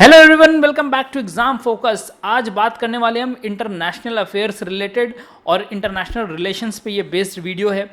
Hello everyone, welcome back to exam focus. आज बात करने वाले हम इंटरनेशनल अफेयर्स रिलेटेड और इंटरनेशनल रिलेशंस पे ये बेस्ड वीडियो है।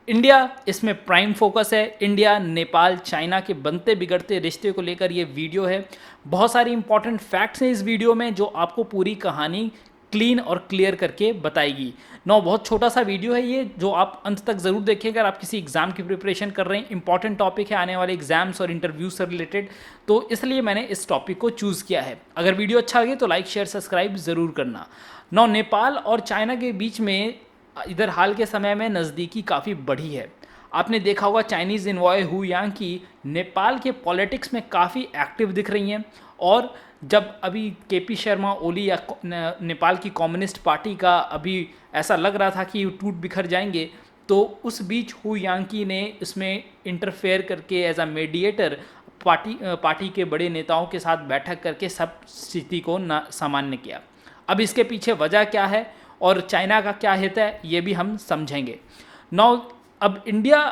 इंडिया इसमें प्राइम फोकस है। इंडिया, नेपाल, चाइना के बनते बिगड़ते रिश्ते को लेकर ये वीडियो है। बहुत सारी इंपॉर्टेंट फैक्ट्स हैं इस वीडियो में जो आपको पूरी कहानी क्लीन और क्लियर करके बताएगी। बहुत छोटा सा वीडियो है ये, जो आप अंत तक ज़रूर देखें अगर आप किसी एग्ज़ाम की प्रिपरेशन कर रहे हैं। इंपॉर्टेंट टॉपिक है आने वाले एग्जाम्स और इंटरव्यू से रिलेटेड, तो इसलिए मैंने इस टॉपिक को चूज़ किया है। अगर वीडियो अच्छा लगे तो लाइक शेयर सब्सक्राइब ज़रूर करना। नेपाल और चाइना के बीच में इधर हाल के समय में नज़दीकी काफ़ी बढ़ी है। आपने देखा होगा चाइनीज़ इन्वॉय हु यांग की नेपाल के पॉलिटिक्स में काफ़ी एक्टिव दिख रही हैं। और जब अभी केपी शर्मा ओली या नेपाल की कम्युनिस्ट पार्टी का अभी ऐसा लग रहा था कि टूट बिखर जाएंगे, तो उस बीच हु यांकी ने इसमें इंटरफेयर करके एज अ मीडिएटर पार्टी के बड़े नेताओं के साथ बैठक करके सब स्थिति को सामान्य किया। अब इसके पीछे वजह क्या है और चाइना का क्या हित है, ये भी हम समझेंगे। अब इंडिया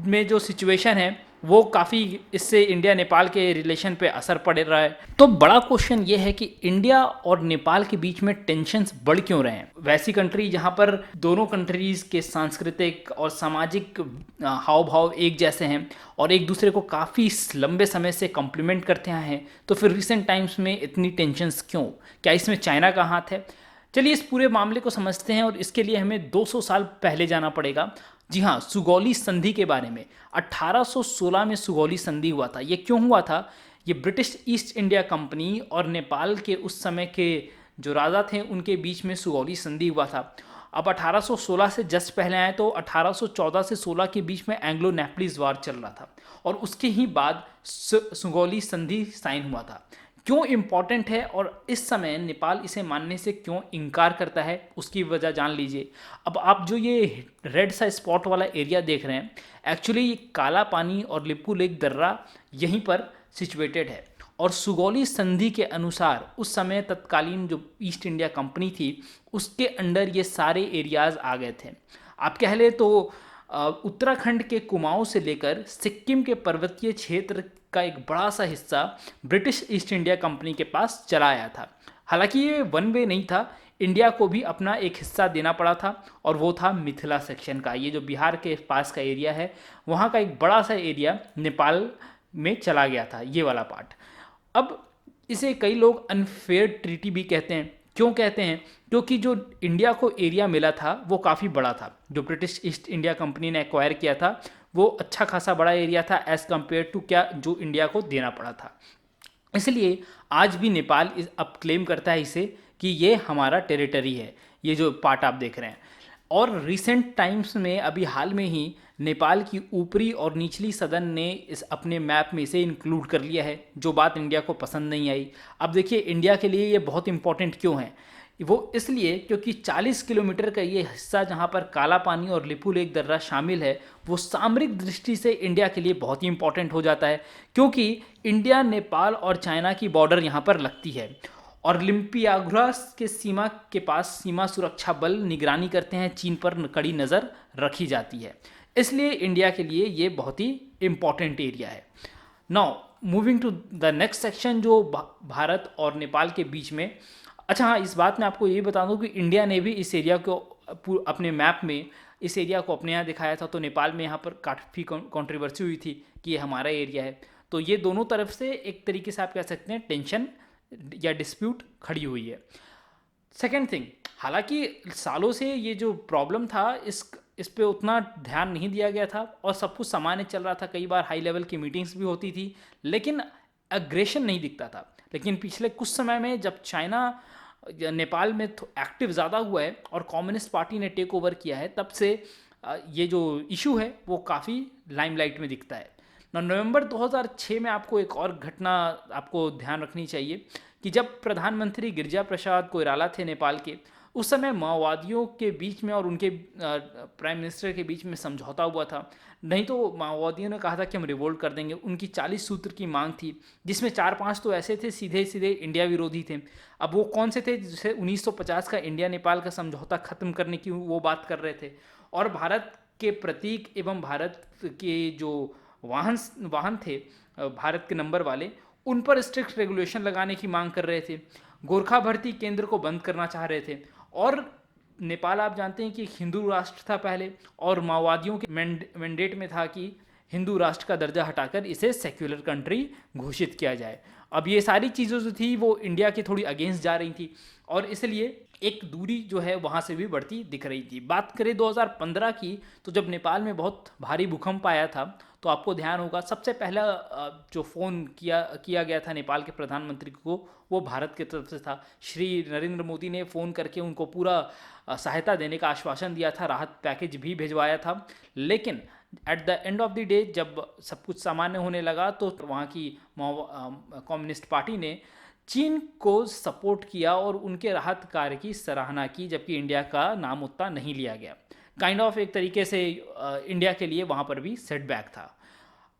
में जो सिचुएशन है वो काफ़ी, इससे इंडिया नेपाल के रिलेशन पे असर पड़ रहा है। तो बड़ा क्वेश्चन ये है कि इंडिया और नेपाल के बीच में टेंशन्स बढ़ क्यों रहे हैं। वैसी कंट्री जहाँ पर दोनों कंट्रीज़ के सांस्कृतिक और सामाजिक हाव भाव एक जैसे हैं और एक दूसरे को काफ़ी लंबे समय से कम्प्लीमेंट करते हैं, तो फिर रिसेंट टाइम्स में इतनी टेंशन्स क्यों? क्या इसमें चाइना का हाथ है? चलिए इस पूरे मामले को समझते हैं और इसके लिए हमें 200 साल पहले जाना पड़ेगा। जी हाँ, सुगौली संधि के बारे में। 1816 में सुगौली संधि हुआ था। ये क्यों हुआ था? ये ब्रिटिश ईस्ट इंडिया कंपनी और नेपाल के उस समय के जो राजा थे उनके बीच में सुगौली संधि हुआ था। अब 1816 से जस्ट पहले आए तो 1814 से 16 के बीच में एंग्लो नेपलीज वार चल रहा था और उसके ही बाद सुगौली संधि साइन हुआ था। क्यों इम्पॉर्टेंट है और इस समय नेपाल इसे मानने से क्यों इनकार करता है, उसकी वजह जान लीजिए। अब आप जो ये रेड सा स्पॉट वाला एरिया देख रहे हैं, एक्चुअली ये काला पानी और लिपू लेक दर्रा यहीं पर सिचुएटेड है। और सुगौली संधि के अनुसार उस समय तत्कालीन जो ईस्ट इंडिया कंपनी थी उसके अंडर ये सारे एरियाज़ आ गए थे। आप कह ले तो उत्तराखंड के कुमाऊं से लेकर सिक्किम के पर्वतीय क्षेत्र का एक बड़ा सा हिस्सा ब्रिटिश ईस्ट इंडिया कंपनी के पास चला आया था। हालांकि ये वन वे नहीं था, इंडिया को भी अपना एक हिस्सा देना पड़ा था और वो था मिथिला सेक्शन का। ये जो बिहार के पास का एरिया है वहाँ का एक बड़ा सा एरिया नेपाल में चला गया था, ये वाला पार्ट। अब इसे कई लोग अनफेयर ट्रीटी भी कहते हैं। क्यों कहते हैं? क्योंकि जो इंडिया को एरिया मिला था वो काफ़ी बड़ा था। जो ब्रिटिश ईस्ट इंडिया कंपनी ने एक्वायर किया था वो अच्छा खासा बड़ा एरिया था एज़ कम्पेयर टू क्या जो इंडिया को देना पड़ा था। इसलिए आज भी नेपाल अब क्लेम करता है इसे कि ये हमारा टेरिटरी है, ये जो पार्ट आप देख रहे हैं। और रिसेंट टाइम्स में अभी हाल में ही नेपाल की ऊपरी और निचली सदन ने इस अपने मैप में इसे इंक्लूड कर लिया है, जो बात इंडिया को पसंद नहीं आई। अब देखिए इंडिया के लिए ये बहुत इंपॉर्टेंट क्यों है। वो इसलिए क्योंकि 40 किलोमीटर का ये हिस्सा जहाँ पर काला पानी और लिपू लेक दर्रा शामिल है वो सामरिक दृष्टि से इंडिया के लिए बहुत ही इंपॉर्टेंट हो जाता है, क्योंकि इंडिया, नेपाल और चाइना की बॉर्डर यहाँ पर लगती है और लिम्पियागुरा के सीमा के पास सीमा सुरक्षा बल निगरानी करते हैं। चीन पर कड़ी नज़र रखी जाती है, इसलिए इंडिया के लिए ये बहुत ही इम्पॉर्टेंट एरिया है। Now moving to the next section, जो भारत और नेपाल के बीच में। अच्छा हाँ, इस बात में आपको ये बता दूं कि इंडिया ने भी इस एरिया को अपने मैप में इस एरिया को अपने यहाँ दिखाया था, तो नेपाल में यहाँ पर काफ़ी कंट्रोवर्सी हुई थी कि ये हमारा एरिया है। तो ये दोनों तरफ से एक तरीके से आप कह सकते हैं टेंशन या डिस्प्यूट खड़ी हुई है। सेकेंड थिंग, हालांकि सालों से ये जो प्रॉब्लम था इस पे उतना ध्यान नहीं दिया गया था और सब कुछ सामान्य चल रहा था। कई बार हाई लेवल की मीटिंग्स भी होती थी लेकिन अग्रेशन नहीं दिखता था। लेकिन पिछले कुछ समय में जब चाइना नेपाल में एक्टिव ज़्यादा हुआ है और कम्युनिस्ट पार्टी ने टेक ओवर किया है, तब से ये जो इशू है वो काफ़ी लाइमलाइट में दिखता है। नवंबर 2006 में आपको एक और घटना आपको ध्यान रखनी चाहिए कि जब प्रधानमंत्री गिरिजा प्रसाद कोइराला थे नेपाल के, उस समय माओवादियों के बीच में और उनके प्राइम मिनिस्टर के बीच में समझौता हुआ था। नहीं तो माओवादियों ने कहा था कि हम रिवोल्ट कर देंगे। उनकी 40 सूत्र की मांग थी, जिसमें 4-5 तो ऐसे थे सीधे सीधे इंडिया विरोधी थे। अब वो कौन से थे? जैसे 1950 का इंडिया नेपाल का समझौता ख़त्म करने की वो बात कर रहे थे और भारत के प्रतीक एवं भारत के जो वाहन थे भारत के नंबर वाले, उन पर स्ट्रिक्ट रेगुलेशन लगाने की मांग कर रहे थे, गोरखा भर्ती केंद्र को बंद करना चाह रहे थे। और नेपाल आप जानते हैं कि एक हिंदू राष्ट्र था पहले, और माओवादियों के मैंडेट में था कि हिंदू राष्ट्र का दर्जा हटाकर इसे सेक्युलर कंट्री घोषित किया जाए। अब ये सारी चीज़ें जो थी वो इंडिया की थोड़ी अगेंस्ट जा रही थी, और इसलिए एक दूरी जो है वहाँ से भी बढ़ती दिख रही थी। बात करें 2015 की, तो जब नेपाल में बहुत भारी भूकंप आया था, तो आपको ध्यान होगा सबसे पहला जो फ़ोन किया गया था नेपाल के प्रधानमंत्री को, वो भारत की तरफ से था। श्री नरेंद्र मोदी ने फ़ोन करके उनको पूरा सहायता देने का आश्वासन दिया था, राहत पैकेज भी भिजवाया था। लेकिन at the end of the day जब सब कुछ सामान्य होने लगा, तो वहाँ की कम्युनिस्ट पार्टी ने चीन को सपोर्ट किया और उनके राहत कार्य की सराहना की, जबकि इंडिया का नाम उतना नहीं लिया गया। काइंड ऑफ एक तरीके से इंडिया के लिए वहाँ पर भी सेटबैक था।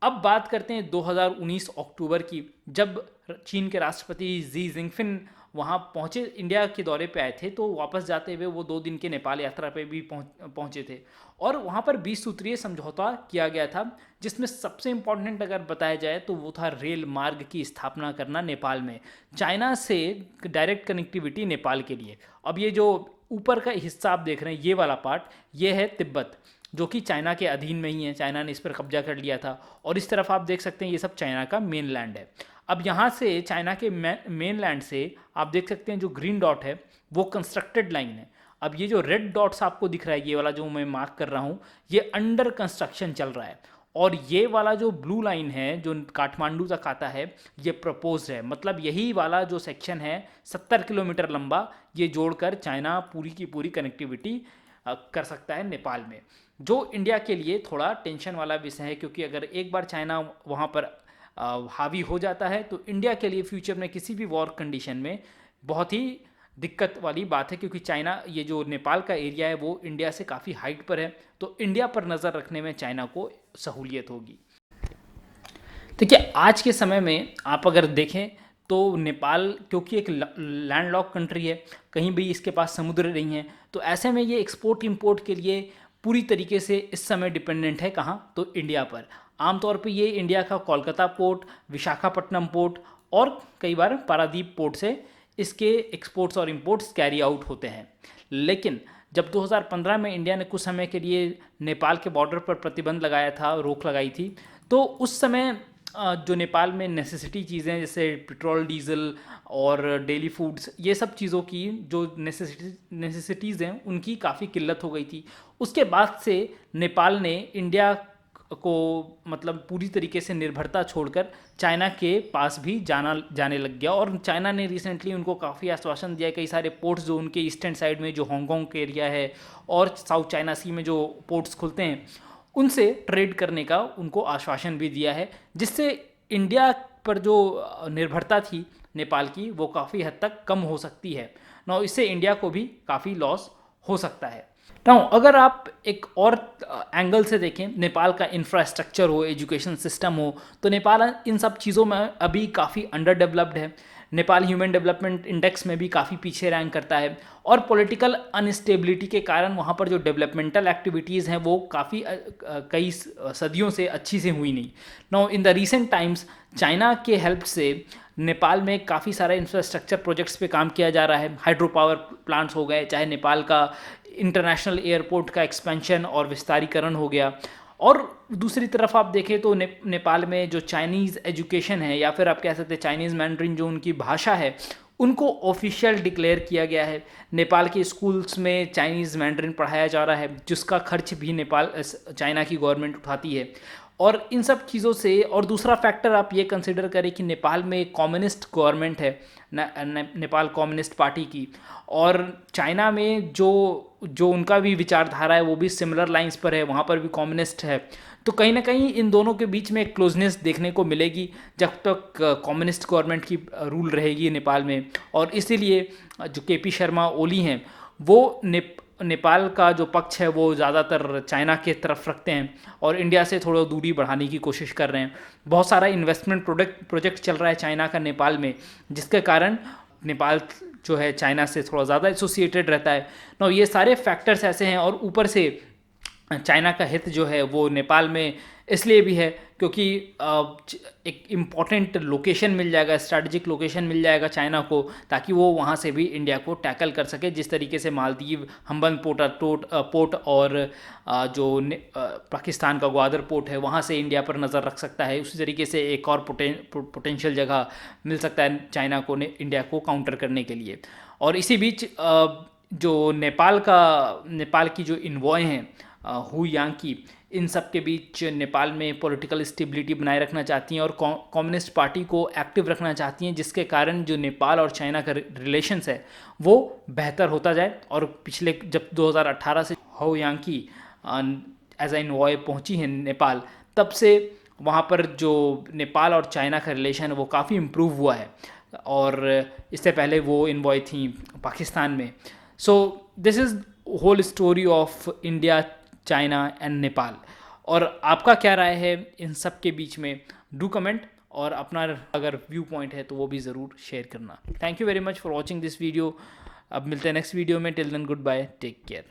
अब बात करते हैं 2019 अक्टूबर की, जब चीन के राष्ट्रपति जी जिनपिंग वहाँ पहुँचे, इंडिया के दौरे पे आए थे। तो वापस जाते हुए वो 2 दिन के नेपाल यात्रा पे भी पहुँचे थे, और वहाँ पर 20 सूत्रीय समझौता किया गया था, जिसमें सबसे इम्पॉर्टेंट अगर बताया जाए तो वो था रेल मार्ग की स्थापना करना नेपाल में, चाइना से डायरेक्ट कनेक्टिविटी नेपाल के लिए। अब ये जो ऊपर का हिस्सा आप देख रहे हैं, ये वाला पार्ट, ये है तिब्बत, जो कि चाइना के अधीन में ही है, चाइना ने इस पर कब्जा कर लिया था। और इस तरफ आप देख सकते हैं ये सब चाइना का मेन लैंड है। अब यहाँ से चाइना के मेन लैंड से आप देख सकते हैं जो ग्रीन डॉट है वो कंस्ट्रक्टेड लाइन है। अब ये जो रेड डॉट्स आपको दिख रहा है, ये वाला जो मैं मार्क कर रहा हूँ, ये अंडर कंस्ट्रक्शन चल रहा है। और ये वाला जो ब्लू लाइन है जो काठमांडू तक आता है, ये प्रपोज है। मतलब यही वाला जो सेक्शन है 70 किलोमीटर लंबा, ये जोड़कर चाइना पूरी की पूरी कनेक्टिविटी कर सकता है नेपाल में, जो इंडिया के लिए थोड़ा टेंशन वाला विषय है, क्योंकि अगर एक बार चाइना वहाँ पर हावी हो जाता है तो इंडिया के लिए फ्यूचर में किसी भी वॉर कंडीशन में बहुत ही दिक्कत वाली बात है, क्योंकि चाइना, ये जो नेपाल का एरिया है वो इंडिया से काफ़ी हाइट पर है, तो इंडिया पर नज़र रखने में चाइना को सहूलियत होगी। देखिए आज के समय में आप अगर देखें तो नेपाल क्योंकि एक लैंडलॉक कंट्री है, कहीं भी इसके पास समुद्र नहीं है, तो ऐसे में ये एक्सपोर्ट इंपोर्ट के लिए पूरी तरीके से इस समय डिपेंडेंट है कहाँ, तो इंडिया पर। आमतौर पे ये इंडिया का कोलकाता पोर्ट, विशाखापट्टनम पोर्ट और कई बार पारादीप पोर्ट से इसके एक्सपोर्ट्स और इंपोर्ट्स कैरी आउट होते हैं। लेकिन जब 2015 में इंडिया ने कुछ समय के लिए नेपाल के बॉर्डर पर प्रतिबंध लगाया था, रोक लगाई थी, तो उस समय जो नेपाल में नेसेसिटी चीज़ें जैसे पेट्रोल, डीजल और डेली फूड्स, ये सब चीज़ों की जो नेसेसिटीज़ हैं उनकी काफ़ी किल्लत हो गई थी। उसके बाद से नेपाल ने इंडिया को मतलब पूरी तरीके से निर्भरता छोड़कर चाइना के पास भी जाने लग गया, और चाइना ने रिसेंटली उनको काफ़ी आश्वासन दिया। कई सारे पोर्ट्स जो उनके ईस्टर्न साइड में जो हांगकांग के एरिया है और साउथ चाइना सी में जो पोर्ट्स खुलते हैं, उनसे ट्रेड करने का उनको आश्वासन भी दिया है, जिससे इंडिया पर जो निर्भरता थी नेपाल की वो काफ़ी हद तक कम हो सकती है। ना इससे इंडिया को भी काफ़ी लॉस हो सकता है। ना अगर आप एक और एंगल से देखें, नेपाल का इंफ्रास्ट्रक्चर हो, एजुकेशन सिस्टम हो, तो नेपाल इन सब चीज़ों में अभी काफ़ी अंडर डेवलप्ड है। नेपाल ह्यूमन डेवलपमेंट इंडेक्स में भी काफ़ी पीछे रैंक करता है, और पॉलिटिकल अनस्टेबिलिटी के कारण वहाँ पर जो डेवलपमेंटल एक्टिविटीज़ हैं वो काफ़ी कई सदियों से अच्छी से हुई नहीं। Now in the recent times China के हेल्प से नेपाल में काफ़ी सारे इंफ्रास्ट्रक्चर प्रोजेक्ट्स पे काम किया जा रहा है। हाइड्रो पावर प्लांट्स हो गए, चाहे नेपाल का इंटरनेशनल एयरपोर्ट का एक्सपेंशन और विस्तारीकरण हो गया। और दूसरी तरफ आप देखें तो नेपाल में जो चाइनीज़ एजुकेशन है, या फिर आप कह सकते हैं चाइनीज़ मैंड्रिन जो उनकी भाषा है, उनको ऑफिशियल डिक्लेयर किया गया है। नेपाल के स्कूल्स में चाइनीज़ मैंड्रिन पढ़ाया जा रहा है, जिसका खर्च भी चाइना की गवर्नमेंट उठाती है। और इन सब चीज़ों से, और दूसरा फैक्टर आप ये कंसिडर करें कि नेपाल में एक कम्युनिस्ट गवर्नमेंट है, नेपाल कम्युनिस्ट पार्टी की, और चाइना में जो उनका भी विचारधारा है वो भी सिमिलर लाइंस पर है, वहाँ पर भी कम्युनिस्ट है। तो कहीं ना कहीं इन दोनों के बीच में एक क्लोजनेस देखने को मिलेगी जब तक कम्युनिस्ट गवर्नमेंट की रूल रहेगी नेपाल में। और इसीलिए जो केपी शर्मा ओली हैं वो नेपाल का जो पक्ष है वो ज़्यादातर चाइना के तरफ रखते हैं, और इंडिया से थोड़ा दूरी बढ़ाने की कोशिश कर रहे हैं। बहुत सारा इन्वेस्टमेंट प्रोजेक्ट चल रहा है चाइना का नेपाल में, जिसके कारण नेपाल जो है चाइना से थोड़ा ज़्यादा एसोसिएटेड रहता है। ना ये सारे फैक्टर्स ऐसे हैं, और ऊपर से चाइना का हित जो है वो नेपाल में इसलिए भी है क्योंकि एक इम्पॉर्टेंट लोकेशन मिल जाएगा, स्ट्रैटेजिक लोकेशन मिल जाएगा चाइना को, ताकि वो वहाँ से भी इंडिया को टैकल कर सके। जिस तरीके से मालदीव हम्बन पोर्ट और पाकिस्तान का ग्वादर पोर्ट है वहाँ से इंडिया पर नज़र रख सकता है, उसी तरीके से एक और पोटेंशियल जगह मिल सकता है चाइना को इंडिया को काउंटर करने के लिए। और इसी बीच जो नेपाल की जो इन्वॉय हैं हु यांग की, इन सब के बीच नेपाल में पॉलिटिकल स्टेबिलिटी बनाए रखना चाहती हैं और कम्युनिस्ट पार्टी को एक्टिव रखना चाहती हैं, जिसके कारण जो नेपाल और चाइना का रिलेशंस है वो बेहतर होता जाए। और पिछले जब 2018 से हु यांग की एज ए इन्वॉय पहुंची है नेपाल, तब से वहाँ पर जो नेपाल और चाइना का रिलेशन है वो काफ़ी इम्प्रूव हुआ है, और इससे पहले वो इन्वॉय थी पाकिस्तान में। So this is whole story of India, China and Nepal. और आपका क्या राय है इन सब के बीच में? डू कमेंट, और अपना अगर व्यू पॉइंट है तो वो भी ज़रूर शेयर करना। Thank you very much for watching this video. अब मिलते हैं नेक्स्ट वीडियो में। Till then good bye, take care.